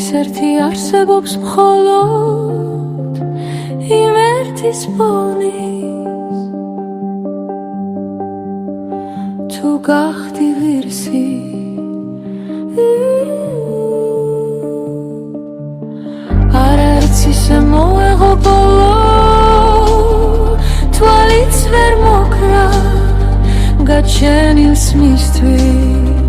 ერთვის ერთი არსებობს მხოლოდ იმ ერთის პოვნის თუ გახდი ღირსი არაერთ ისე მოეღო ბოლო თვალიც ვერ მოკრა გაჩენილს მისთვის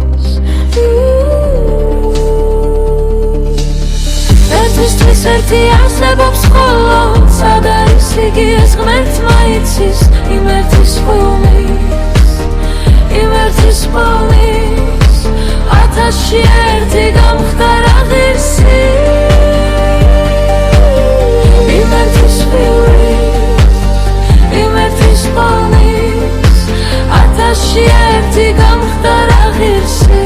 ერთისთვის ერთი არსებობს მხოლოდ სად არის იგი ეს ღმერთმა იცის იმ ერთის პოვნის იმ ერთის პოვნის ათასში ერთი გამხდარა ღირსი იმ ერთის პოვნის იმ ერთის პოვნის ათასში ერთი გამხდარა ღირსი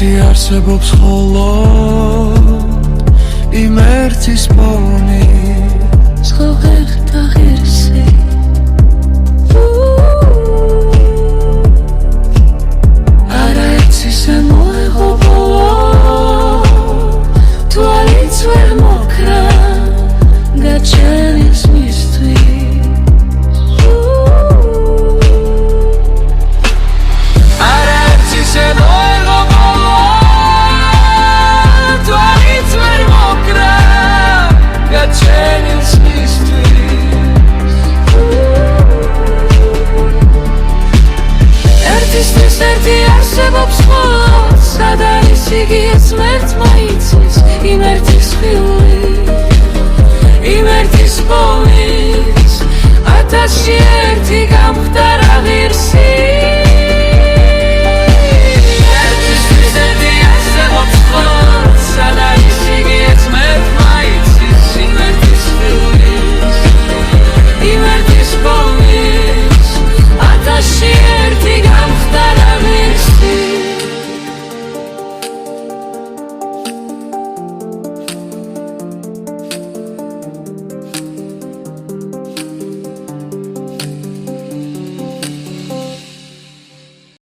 ერთი არსებობს მხოლოდ იმ ერთის პოვნის ხო ღერთა ღირსი არაერთ ისე მოეღო ბოლო თვალიც ვერ მოკრა გაჩენილს მისთვის არაერთ ისე მოეღო გაჩენილს მისთვის ერთისთვის ერთი არსებობს მხოლოდ სად არის იგი ეს ღმერთმა